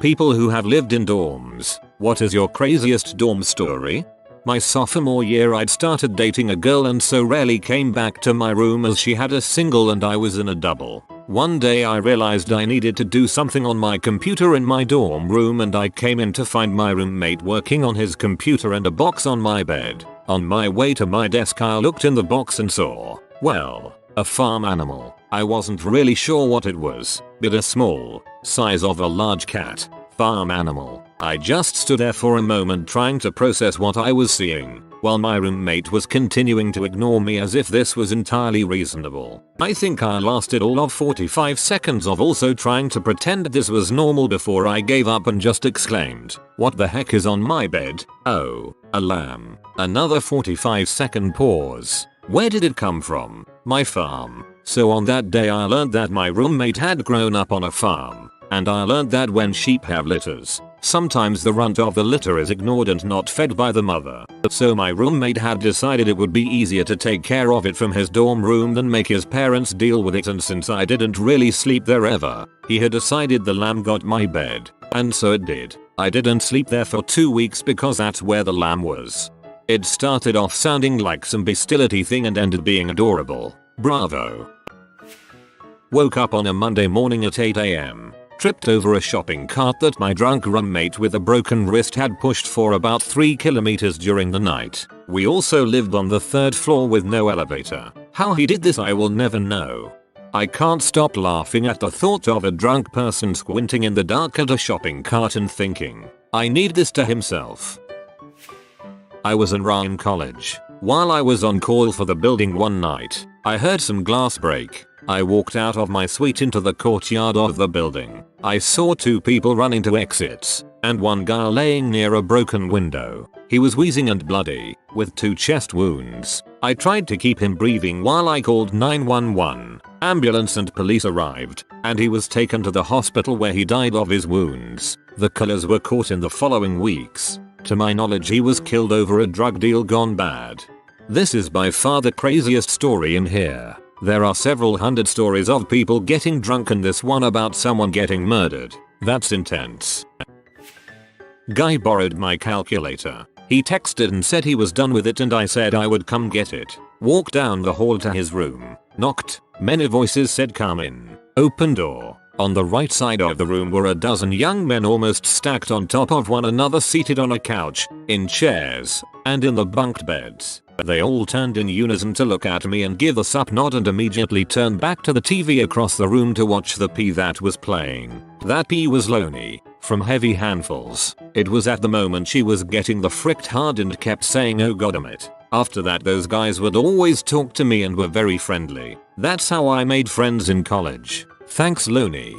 People who have lived in dorms, what is your craziest dorm story? My sophomore year I'd started dating a girl and so rarely came back to my room as she had a single and I was in a double. One day I realized I needed to do something on my computer in my dorm room and I came in to find my roommate working on his computer and a box on my bed. On my way to my desk I looked in the box and saw, well, a farm animal. I wasn't really sure what it was, but a small, size of a large cat, farm animal. I just stood there for a moment trying to process what I was seeing, while my roommate was continuing to ignore me as if this was entirely reasonable. I think I lasted all of 45 seconds of also trying to pretend this was normal before I gave up and just exclaimed, "What the heck is on my bed? Oh, a lamb." Another 45-second pause. Where did it come from? My farm. So on that day I learned that my roommate had grown up on a farm. And I learned that when sheep have litters, sometimes the runt of the litter is ignored and not fed by the mother. So my roommate had decided it would be easier to take care of it from his dorm room than make his parents deal with it, and since I didn't really sleep there ever, he had decided the lamb got my bed. And so it did. I didn't sleep there for 2 weeks because that's where the lamb was. It started off sounding like some bestiality thing and ended being adorable. Bravo. Woke up on a Monday morning at 8 AM. Tripped over a shopping cart that my drunk roommate with a broken wrist had pushed for about 3 kilometers during the night. We also lived on the 3rd floor with no elevator. How he did this I will never know. I can't stop laughing at the thought of a drunk person squinting in the dark at a shopping cart and thinking, I need this to himself. I was in college. While I was on call for the building one night, I heard some glass break. I walked out of my suite into the courtyard of the building. I saw 2 people running to exits, and one guy laying near a broken window. He was wheezing and bloody, with 2 chest wounds. I tried to keep him breathing while I called 911. Ambulance and police arrived, and he was taken to the hospital where he died of his wounds. The killers were caught in the following weeks. To my knowledge he was killed over a drug deal gone bad. This is by far the craziest story in here. There are several hundred stories of people getting drunk and this one about someone getting murdered. That's intense. Guy borrowed my calculator. He texted and said he was done with it and I said I would come get it. Walked down the hall to his room. Knocked. Many voices said come in. Open door. On the right side of the room were a dozen young men almost stacked on top of one another, seated on a couch, in chairs, and in the bunked beds. They all turned in unison to look at me and give a sup nod and immediately turned back to the TV across the room to watch the P that was playing. That P was Loney, from Heavy Handfuls. It was at the moment she was getting the fricked hard and kept saying oh goddammit. After that those guys would always talk to me and were very friendly. That's how I made friends in college. Thanks Loney.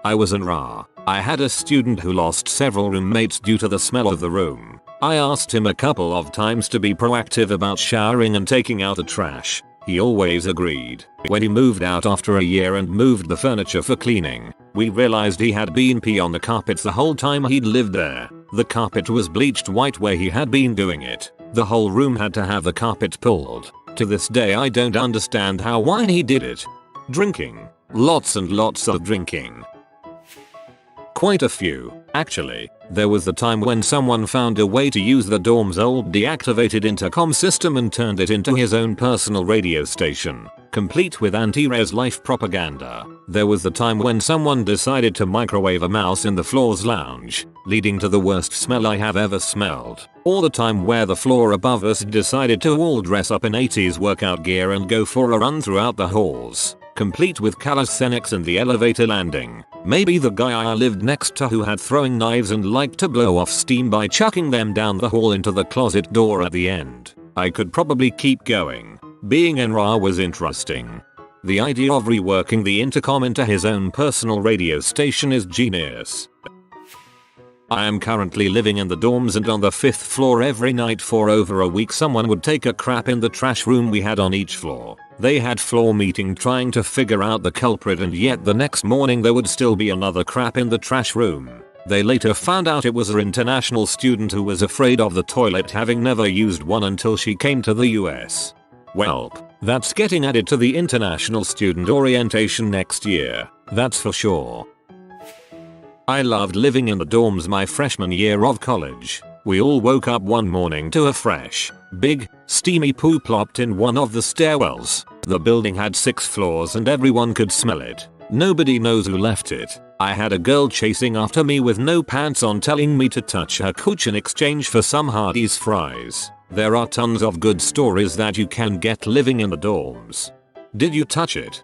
I was in RA. I had a student who lost several roommates due to the smell of the room. I asked him a couple of times to be proactive about showering and taking out the trash. He always agreed. When he moved out after a year and moved the furniture for cleaning, we realized he had been pee on the carpets the whole time he'd lived there. The carpet was bleached white where he had been doing it. The whole room had to have the carpet pulled. To this day I don't understand why he did it. Drinking. Lots and lots of drinking. Quite a few, actually. There was the time when someone found a way to use the dorm's old deactivated intercom system and turned it into his own personal radio station, complete with anti-res life propaganda. There was the time when someone decided to microwave a mouse in the floor's lounge, leading to the worst smell I have ever smelled. Or the time where the floor above us decided to all dress up in 80s workout gear and go for a run throughout the halls, complete with calisthenics and the elevator landing. Maybe the guy I lived next to who had throwing knives and liked to blow off steam by chucking them down the hall into the closet door at the end. I could probably keep going. Being in RA was interesting. The idea of reworking the intercom into his own personal radio station is genius. I am currently living in the dorms and on the 5th floor every night for over a week someone would take a crap in the trash room we had on each floor. They had floor meeting trying to figure out the culprit and yet the next morning there would still be another crap in the trash room. They later found out it was an international student who was afraid of the toilet having never used one until she came to the US. Welp, that's getting added to the international student orientation next year, that's for sure. I loved living in the dorms my freshman year of college. We all woke up one morning to a fresh, big, steamy poo plopped in one of the stairwells. The building had 6 floors and everyone could smell it. Nobody knows who left it. I had a girl chasing after me with no pants on telling me to touch her cooch in exchange for some Hardee's fries. There are tons of good stories that you can get living in the dorms. Did you touch it?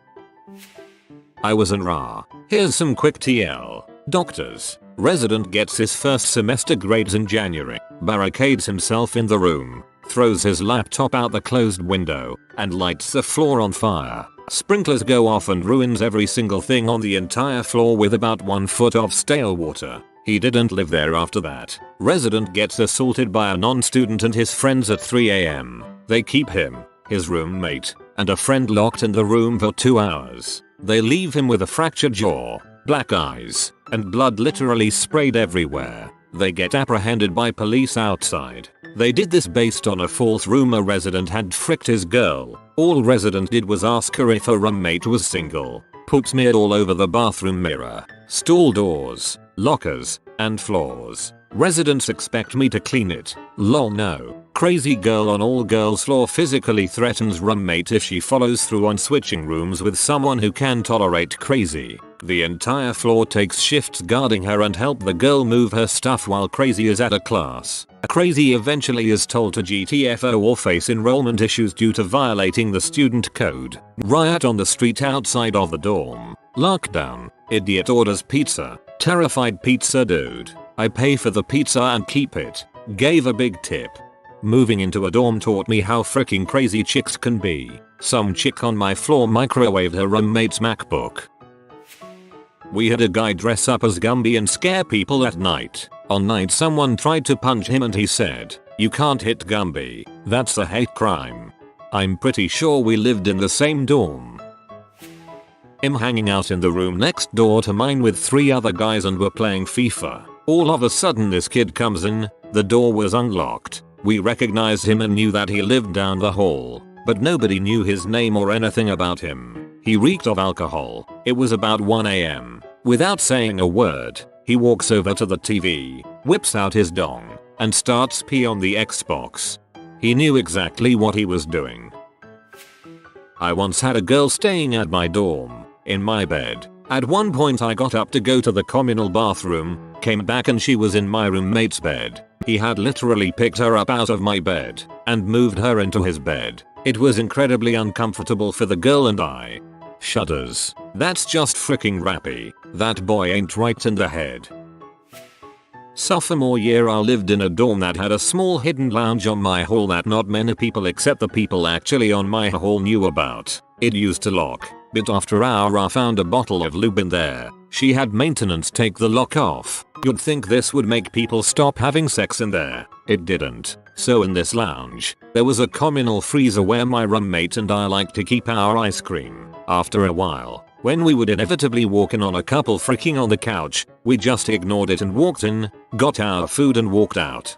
I was an RA. Here's some quick TL. Doctors. Resident gets his first semester grades in January. Barricades himself in the room. Throws his laptop out the closed window. And lights the floor on fire. Sprinklers go off and ruins every single thing on the entire floor with about 1 foot of stale water. He didn't live there after that. Resident gets assaulted by a non-student and his friends at 3 AM. They keep him, his roommate, and a friend locked in the room for 2 hours. They leave him with a fractured jaw, black eyes, and blood literally sprayed everywhere. They get apprehended by police outside. They did this based on a false rumor resident had fricked his girl. All resident did was ask her if her roommate was single. Poop smeared all over the bathroom mirror, stall doors, lockers, and floors. Residents expect me to clean it. Lol no. Crazy girl on all girls floor physically threatens roommate if she follows through on switching rooms with someone who can tolerate crazy. The entire floor takes shifts guarding her and help the girl move her stuff while crazy is at a class. Crazy eventually is told to GTFO or face enrollment issues due to violating the student code. Riot on the street outside of the dorm. Lockdown. Idiot orders pizza. Terrified pizza dude. I pay for the pizza and keep it. Gave a big tip. Moving into a dorm taught me how freaking crazy chicks can be. Some chick on my floor microwaved her roommate's MacBook. We had a guy dress up as Gumby and scare people at night. On night someone tried to punch him and he said, "You can't hit Gumby. That's a hate crime." I'm pretty sure we lived in the same dorm. I'm hanging out in the room next door to mine with 3 other guys and we're playing FIFA. All of a sudden this kid comes in, the door was unlocked. We recognized him and knew that he lived down the hall, but nobody knew his name or anything about him. He reeked of alcohol. It was about 1 AM. Without saying a word, he walks over to the TV, whips out his dong, and starts pee on the Xbox. He knew exactly what he was doing. I once had a girl staying at my dorm, in my bed. At one point I got up to go to the communal bathroom, came back and she was in my roommate's bed. He had literally picked her up out of my bed and moved her into his bed. It was incredibly uncomfortable for the girl and I. Shudders. That's just freaking rappy. That boy ain't right in the head. Sophomore year I lived in a dorm that had a small hidden lounge on my hall that not many people except the people actually on my hall knew about. It used to lock, but after hour I found a bottle of lube in there. She had maintenance take the lock off. You'd think this would make people stop having sex in there. It didn't. So in this lounge, there was a communal freezer where my roommate and I liked to keep our ice cream. After a while, when we would inevitably walk in on a couple freaking on the couch, we just ignored it and walked in, got our food and walked out.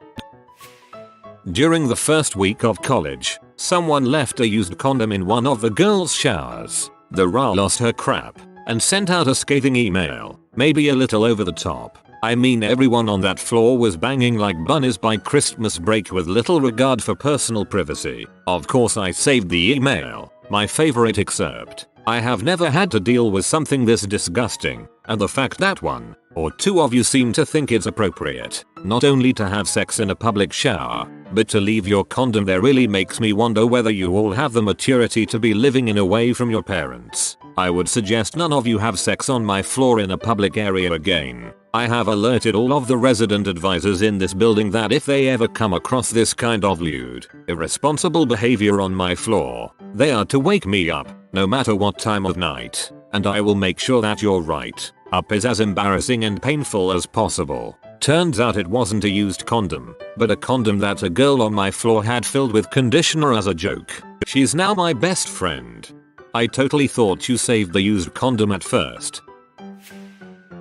During the first week of college, someone left a used condom in one of the girls' showers. The RA lost her crap and sent out a scathing email, maybe a little over the top. I mean everyone on that floor was banging like bunnies by Christmas break with little regard for personal privacy. Of course I saved the email, my favorite excerpt. I have never had to deal with something this disgusting, and the fact that 1 or 2 of you seem to think it's appropriate, not only to have sex in a public shower, but to leave your condom there really makes me wonder whether you all have the maturity to be living in away from your parents. I would suggest none of you have sex on my floor in a public area again. I have alerted all of the resident advisors in this building that if they ever come across this kind of lewd, irresponsible behavior on my floor, they are to wake me up, no matter what time of night, and I will make sure that your right up is as embarrassing and painful as possible. Turns out it wasn't a used condom, but a condom that a girl on my floor had filled with conditioner as a joke. She's now my best friend. I totally thought you saved the used condom at first.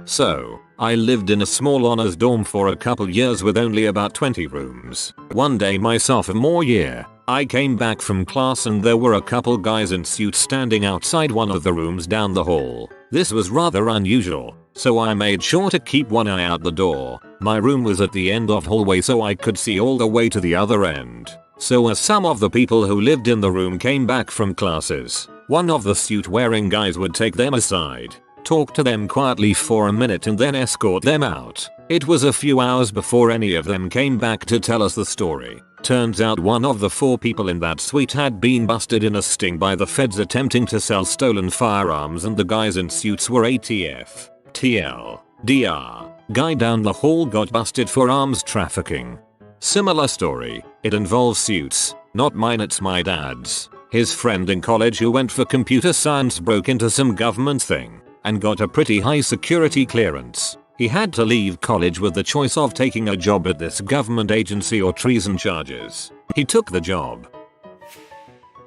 So, I lived in a small honors dorm for a couple years with only about 20 rooms. One day my sophomore year, I came back from class and there were a couple guys in suits standing outside one of the rooms down the hall. This was rather unusual, so I made sure to keep one eye out the door. My room was at the end of hallway so I could see all the way to the other end. So as some of the people who lived in the room came back from classes, one of the suit wearing guys would take them aside, talk to them quietly for a minute and then escort them out. It was a few hours before any of them came back to tell us the story. Turns out one of the 4 people in that suite had been busted in a sting by the feds attempting to sell stolen firearms, and the guys in suits were ATF. TL. DR. Guy down the hall got busted for arms trafficking. Similar story. It involves suits. Not mine, it's my dad's. His friend in college who went for computer science broke into some government thing and got a pretty high security clearance. He had to leave college with the choice of taking a job at this government agency or treason charges. He took the job.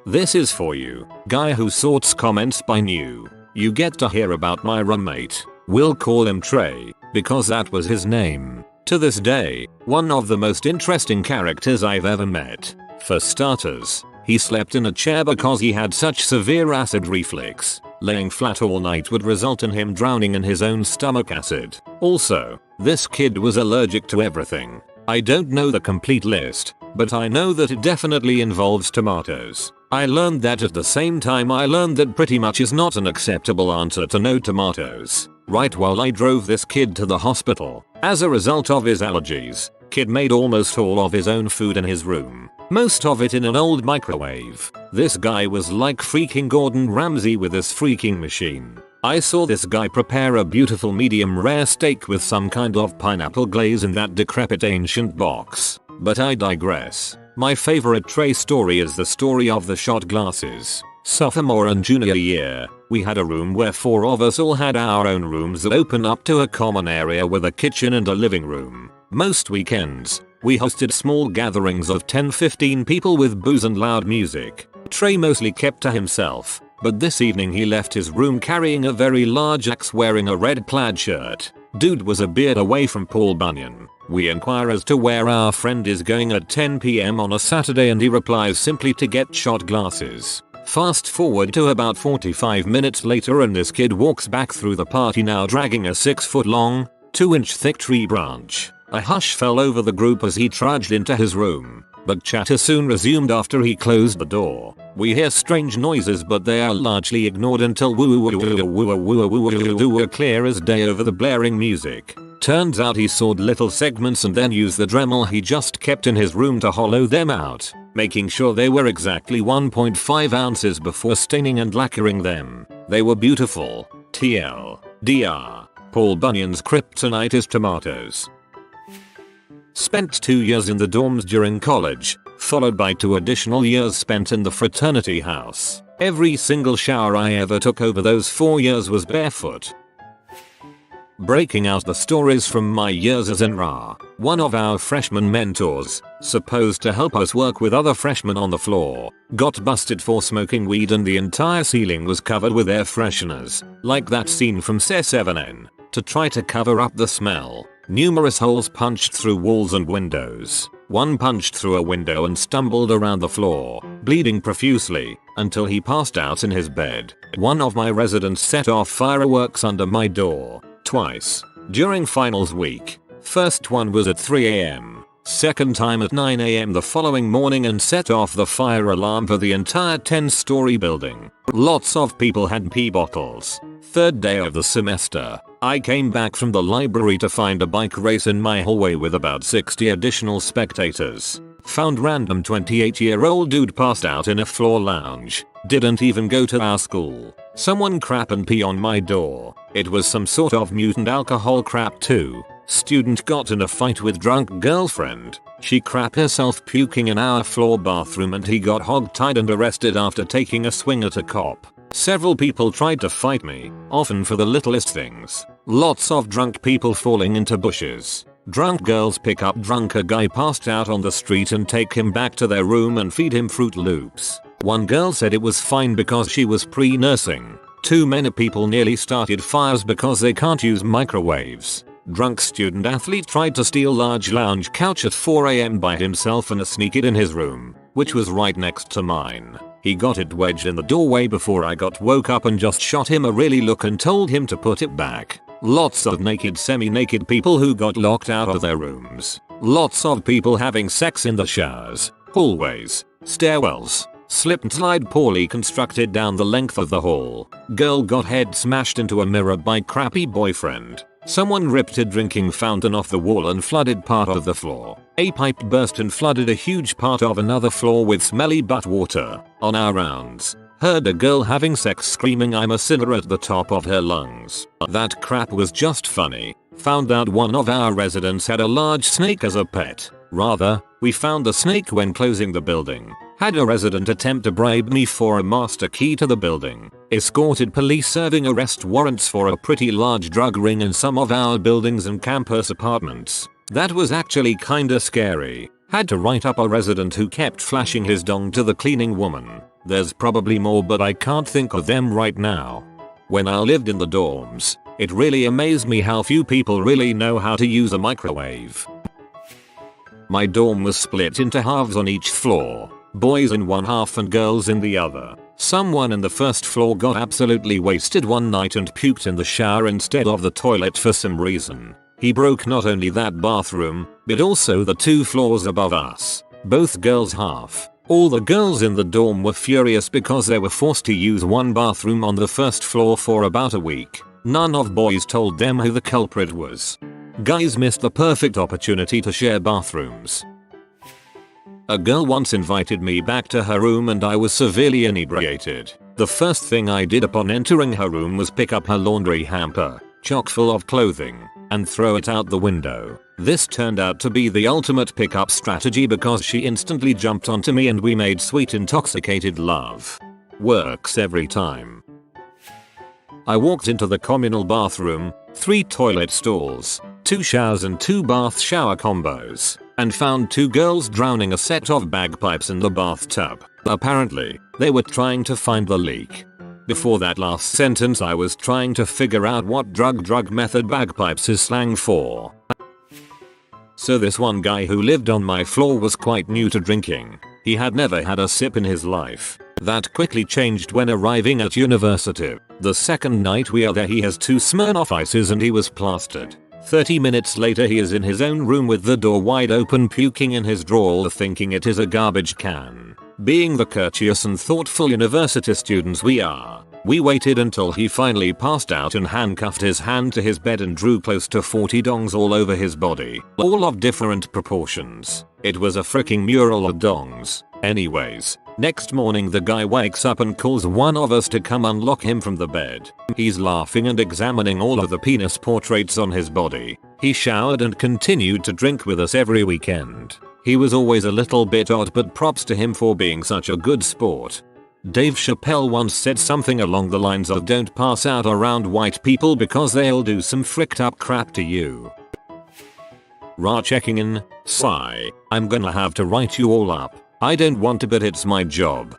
This is for you, guy who sorts comments by new. You get to hear about my roommate. We'll call him Trae, because that was his name. To this day, one of the most interesting characters I've ever met. For starters, he slept in a chair because he had such severe acid reflux. Laying flat all night would result in him drowning in his own stomach acid. Also, this kid was allergic to everything. I don't know the complete list, but I know that it definitely involves tomatoes. I learned that at the same time I learned that pretty much is not an acceptable answer to no tomatoes. Right while I drove this kid to the hospital. As a result of his allergies, kid made almost all of his own food in his room. Most of it in an old microwave. This guy was like freaking Gordon Ramsay with this freaking machine. I saw this guy prepare a beautiful medium rare steak with some kind of pineapple glaze in that decrepit ancient box. But I digress. My favorite Trae story is the story of the shot glasses. Sophomore and junior year, we had a room where 4 of us all had our own rooms that open up to a common area with a kitchen and a living room. Most weekends, we hosted small gatherings of 10-15 people with booze and loud music. Trae mostly kept to himself, but this evening he left his room carrying a very large axe wearing a red plaid shirt. Dude was a beard away from Paul Bunyan. We inquire as to where our friend is going at 10 PM on a Saturday and he replies simply to get shot glasses. Fast forward to about 45 minutes later and this kid walks back through the party now dragging a 6-foot long, 2-inch thick tree branch. A hush fell over the group as he trudged into his room, but chatter soon resumed after he closed the door. We hear strange noises but they are largely ignored until woo clear as day over the blaring music. Turns out he sawed little segments and then used the Dremel he just kept in his room to hollow them out, making sure they were exactly 1.5 ounces before staining and lacquering them. They were beautiful. TL. DR. Paul Bunyan's kryptonite is tomatoes. Spent 2 years in the dorms during college, followed by 2 additional years spent in the fraternity house. Every single shower I ever took over those 4 years was barefoot. Breaking out the stories from my years as NRA, one of our freshman mentors, supposed to help us work with other freshmen on the floor, got busted for smoking weed and the entire ceiling was covered with air fresheners, like that scene from C7N. To try to cover up the smell, numerous holes punched through walls and windows. One punched through a window and stumbled around the floor, bleeding profusely, until he passed out in his bed. One of my residents set off fireworks under my door. Twice. During finals week. First one was at 3 AM. Second time at 9 AM the following morning and set off the fire alarm for the entire 10-story building. Lots of people had pee bottles. Third day of the semester, I came back from the library to find a bike race in my hallway with about 60 additional spectators. Found random 28-year-old dude passed out in a floor lounge. Didn't even go to our school. Someone crap and pee on my door. It was some sort of mutant alcohol crap too. Student got in a fight with drunk girlfriend. She crap herself puking in our floor bathroom and he got hogtied and arrested after taking a swing at a cop. Several people tried to fight me, often for the littlest things. Lots of drunk people falling into bushes. Drunk girls pick up drunker guy passed out on the street and take him back to their room and feed him Fruit Loops. One girl said it was fine because she was pre-nursing. Too many people nearly started fires because they can't use microwaves. Drunk student athlete tried to steal large lounge couch at 4 AM by himself and sneak it in his room, which was right next to mine. He got it wedged in the doorway before I woke up and just shot him a really look and told him to put it back. Lots of naked semi-naked people who got locked out of their rooms. Lots of people having sex in the showers, hallways, stairwells. Slip and slide poorly constructed down the length of the hall. Girl got head smashed into a mirror by crappy boyfriend. Someone ripped a drinking fountain off the wall and flooded part of the floor. A pipe burst and flooded a huge part of another floor with smelly butt water. On our rounds, heard a girl having sex screaming "I'm a sinner" at the top of her lungs. That crap was just funny. Found out one of our residents had a large snake as a pet. Rather, we found the snake when closing the building. Had a resident attempt to bribe me for a master key to the building. Escorted police serving arrest warrants for a pretty large drug ring in some of our buildings and campus apartments. That was actually kinda scary. Had to write up a resident who kept flashing his dong to the cleaning woman. There's probably more but I can't think of them right now. When I lived in the dorms, it really amazed me how few people really know how to use a microwave. My dorm was split into halves on each floor. Boys in one half and girls in the other. Someone in the first floor got absolutely wasted one night and puked in the shower instead of the toilet for some reason. He broke not only that bathroom, but also the 2 floors above us. Both girls half. All the girls in the dorm were furious because they were forced to use one bathroom on the first floor for about a week. None of boys told them who the culprit was. Guys missed the perfect opportunity to share bathrooms. A girl once invited me back to her room and I was severely inebriated. The first thing I did upon entering her room was pick up her laundry hamper, chock full of clothing, and throw it out the window. This turned out to be the ultimate pickup strategy because she instantly jumped onto me and we made sweet intoxicated love. Works every time. I walked into the communal bathroom, 3 toilet stalls, 2 showers and 2 bath shower combos, and found 2 girls drowning a set of bagpipes in the bathtub. Apparently, they were trying to find the leak. Before that last sentence I was trying to figure out what drug method bagpipes is slang for. So this one guy who lived on my floor was quite new to drinking. He had never had a sip in his life. That quickly changed when arriving at university. The second night we are there he has 2 Smirnoff Ices and he was plastered. 30 minutes later he is in his own room with the door wide open puking in his drawer thinking it is a garbage can. Being the courteous and thoughtful university students we are, we waited until he finally passed out and handcuffed his hand to his bed and drew close to 40 dongs all over his body, all of different proportions. It was a freaking mural of dongs. Anyways, next morning the guy wakes up and calls one of us to come unlock him from the bed. He's laughing and examining all of the penis portraits on his body. He showered and continued to drink with us every weekend. He was always a little bit odd but props to him for being such a good sport. Dave Chappelle once said something along the lines of don't pass out around white people because they'll do some fricked up crap to you. Ra checking in, sigh, I'm gonna have to write you all up. I don't want to but it's my job.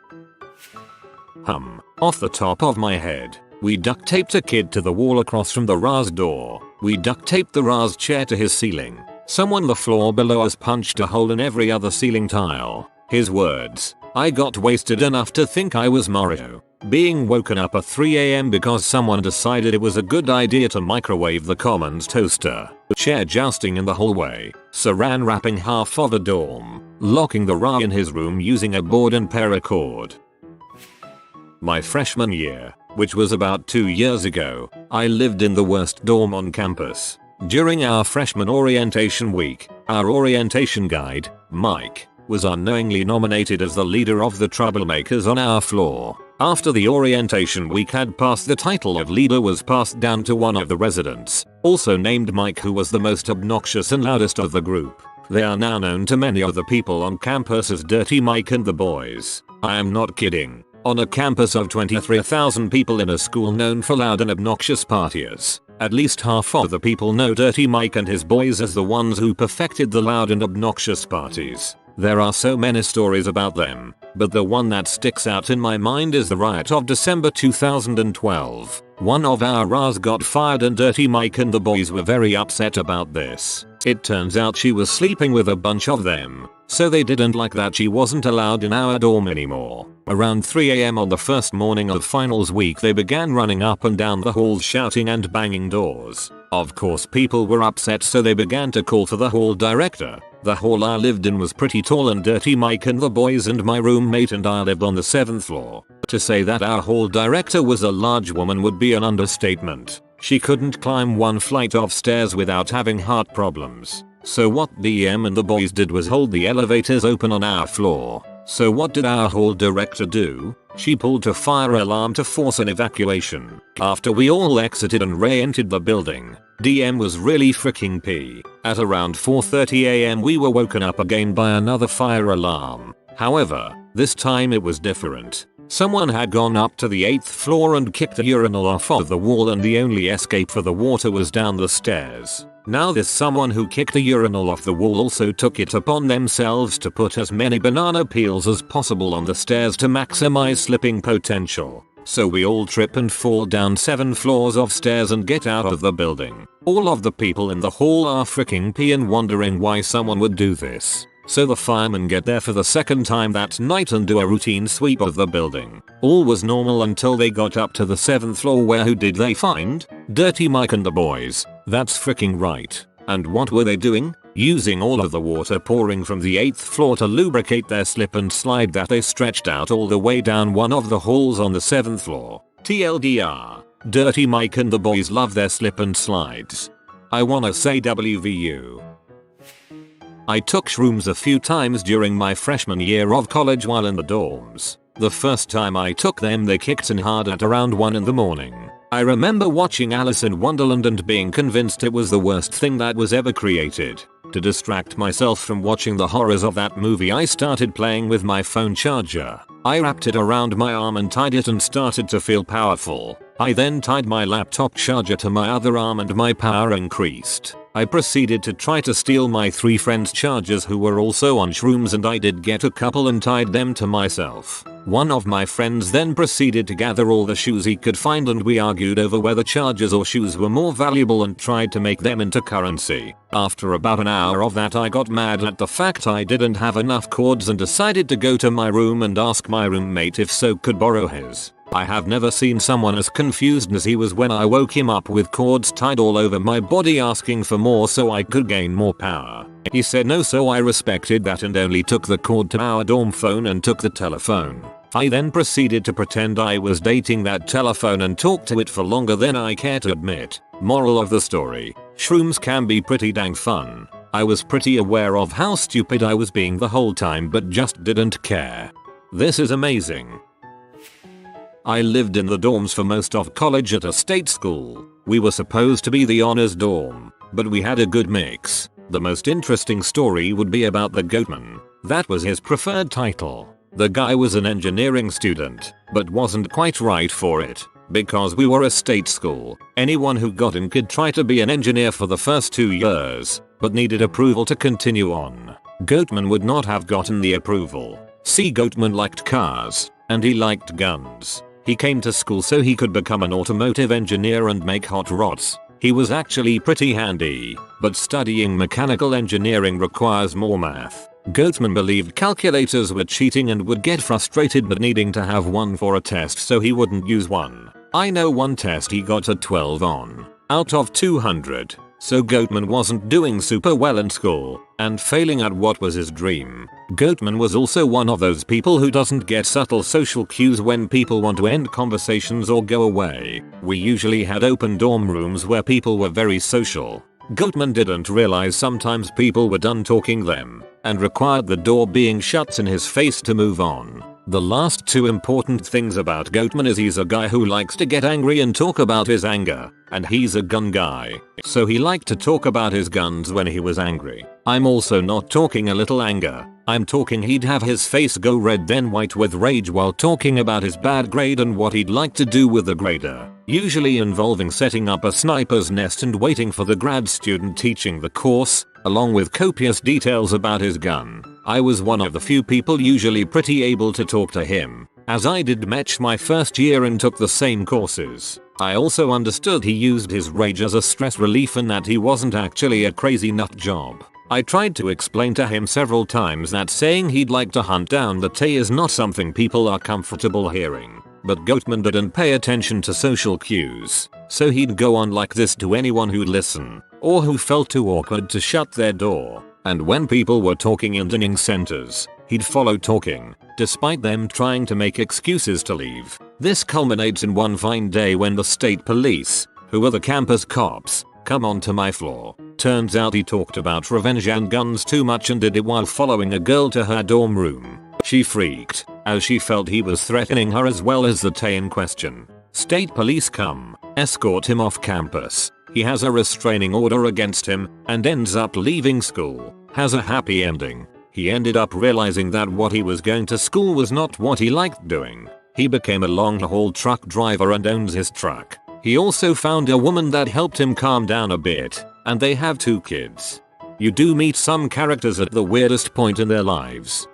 Off the top of my head, we duct taped a kid to the wall across from the Ra's door. We duct taped the Ra's chair to his ceiling. Someone the floor below us punched a hole in every other ceiling tile. His words, I got wasted enough to think I was Mario. Being woken up at 3 AM because someone decided it was a good idea to microwave the commons toaster. Chair jousting in the hallway. Saran wrapping half of a dorm. Locking the Ra in his room using a board and paracord. My freshman year, which was about 2 years ago, I lived in the worst dorm on campus. During our freshman orientation week, our orientation guide, Mike, was unknowingly nominated as the leader of the troublemakers on our floor. After the orientation week had passed, the title of leader was passed down to one of the residents, also named Mike, who was the most obnoxious and loudest of the group. They are now known to many of the people on campus as Dirty Mike and the Boys. I am not kidding. On a campus of 23,000 people in a school known for loud and obnoxious partiers, at least half of the people know Dirty Mike and his boys as the ones who perfected the loud and obnoxious parties. There are so many stories about them, but the one that sticks out in my mind is the riot of December 2012. One of our Ras got fired and Dirty Mike and the boys were very upset about this. It turns out she was sleeping with a bunch of them, so they didn't like that she wasn't allowed in our dorm anymore. Around 3 AM on the first morning of finals week they began running up and down the halls shouting and banging doors. Of course people were upset, so they began to call for the hall director. The hall I lived in was pretty tall and dirty. Mike and the boys and my roommate and I lived on the 7th floor. To say that our hall director was a large woman would be an understatement. She couldn't climb one flight of stairs without having heart problems. So what DM and the boys did was hold the elevators open on our floor. So what did our hall director do? She pulled a fire alarm to force an evacuation. After we all exited and re-entered the building, DM was really freaking pee. At around 4:30 AM we were woken up again by another fire alarm. However, this time it was different. Someone had gone up to the 8th floor and kicked a urinal off of the wall, and the only escape for the water was down the stairs. Now this someone who kicked the urinal off the wall also took it upon themselves to put as many banana peels as possible on the stairs to maximize slipping potential. So we all trip and fall down 7 floors of stairs and get out of the building. All of the people in the hall are freaking peeing, wondering why someone would do this. So the firemen get there for the second time that night and do a routine sweep of the building. All was normal until they got up to the 7th floor, where who did they find? Dirty Mike and the boys. That's freaking right. And what were they doing? Using all of the water pouring from the 8th floor to lubricate their slip and slide that they stretched out all the way down one of the halls on the 7th floor. TLDR. Dirty Mike and the boys love their slip and slides. I wanna say WVU. I took shrooms a few times during my freshman year of college while in the dorms. The first time I took them they kicked in hard at around 1 in the morning. I remember watching Alice in Wonderland and being convinced it was the worst thing that was ever created. To distract myself from watching the horrors of that movie I started playing with my phone charger. I wrapped it around my arm and tied it and started to feel powerful. I then tied my laptop charger to my other arm and my power increased. I proceeded to try to steal my 3 friends' chargers who were also on shrooms, and I did get a couple and tied them to myself. One of my friends then proceeded to gather all the shoes he could find, and we argued over whether chargers or shoes were more valuable and tried to make them into currency. After about an hour of that I got mad at the fact I didn't have enough cords and decided to go to my room and ask my roommate if so could borrow his. I have never seen someone as confused as he was when I woke him up with cords tied all over my body asking for more so I could gain more power. He said no, so I respected that and only took the cord to our dorm phone and took the telephone. I then proceeded to pretend I was dating that telephone and talked to it for longer than I care to admit. Moral of the story: shrooms can be pretty dang fun. I was pretty aware of how stupid I was being the whole time but just didn't care. This is amazing. I lived in the dorms for most of college at a state school. We were supposed to be the honors dorm, but we had a good mix. The most interesting story would be about the Goatman. That was his preferred title. The guy was an engineering student, but wasn't quite right for it. Because we were a state school, anyone who got in could try to be an engineer for the first 2 years, but needed approval to continue on. Goatman would not have gotten the approval. See, Goatman liked cars, and he liked guns. He came to school so he could become an automotive engineer and make hot rods. He was actually pretty handy, but studying mechanical engineering requires more math. Goatman believed calculators were cheating and would get frustrated not needing to have one for a test, so he wouldn't use one. I know one test he got a 12 on, out of 200. So Goatman wasn't doing super well in school, and failing at what was his dream. Goatman was also one of those people who doesn't get subtle social cues when people want to end conversations or go away. We usually had open dorm rooms where people were very social. Goatman didn't realize sometimes people were done talking them, and required the door being shut in his face to move on. The last 2 important things about Goatman is he's a guy who likes to get angry and talk about his anger, and he's a gun guy, so he liked to talk about his guns when he was angry. I'm also not talking a little anger, I'm talking he'd have his face go red then white with rage while talking about his bad grade and what he'd like to do with the grader, usually involving setting up a sniper's nest and waiting for the grad student teaching the course, along with copious details about his gun. I was one of the few people usually pretty able to talk to him, as I did match my first year and took the same courses. I also understood he used his rage as a stress relief and that he wasn't actually a crazy nut job. I tried to explain to him several times that saying he'd like to hunt down the Trae is not something people are comfortable hearing, but Goatman didn't pay attention to social cues, so he'd go on like this to anyone who'd listen, or who felt too awkward to shut their door, and when people were talking in dining centers, he'd follow talking, despite them trying to make excuses to leave. This culminates in one fine day when the state police, who are the campus cops, come onto my floor. Turns out he talked about revenge and guns too much and did it while following a girl to her dorm room. She freaked, as she felt he was threatening her as well as the Trae in question. State police come, escort him off campus. He has a restraining order against him, and ends up leaving school. Has a happy ending. He ended up realizing that what he was going to school was not what he liked doing. He became a long-haul truck driver and owns his truck. He also found a woman that helped him calm down a bit, and they have 2 kids. You do meet some characters at the weirdest point in their lives.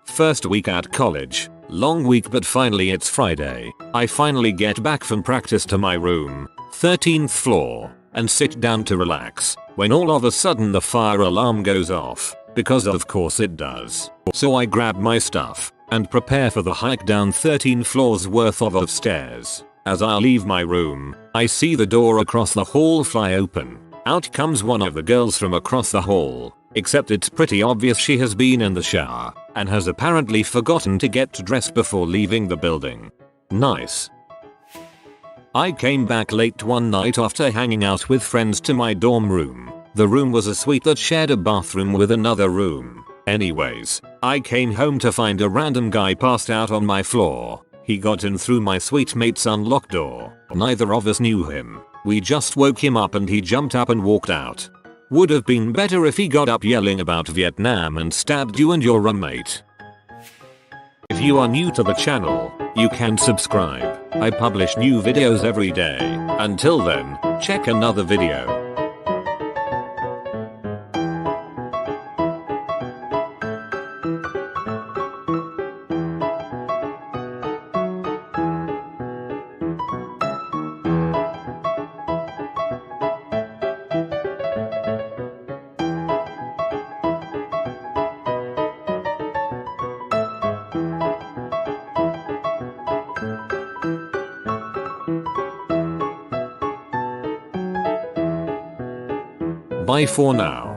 First week at college. Long week, but finally it's Friday. I finally get back from practice to my room, 13th floor, and sit down to relax, when all of a sudden the fire alarm goes off, because of course it does. So I grab my stuff, and prepare for the hike down 13 floors worth of stairs. As I leave my room, I see the door across the hall fly open. Out comes one of the girls from across the hall, except it's pretty obvious she has been in the shower, and has apparently forgotten to get dressed before leaving the building. Nice. I came back late one night after hanging out with friends to my dorm room. The room was a suite that shared a bathroom with another room. Anyways, I came home to find a random guy passed out on my floor. He got in through my suite mate's unlocked door. Neither of us knew him. We just woke him up and he jumped up and walked out. Would have been better if he got up yelling about Vietnam and stabbed you and your roommate. If you are new to the channel, you can subscribe. I publish new videos every day. Until then, check another video. Bye for now.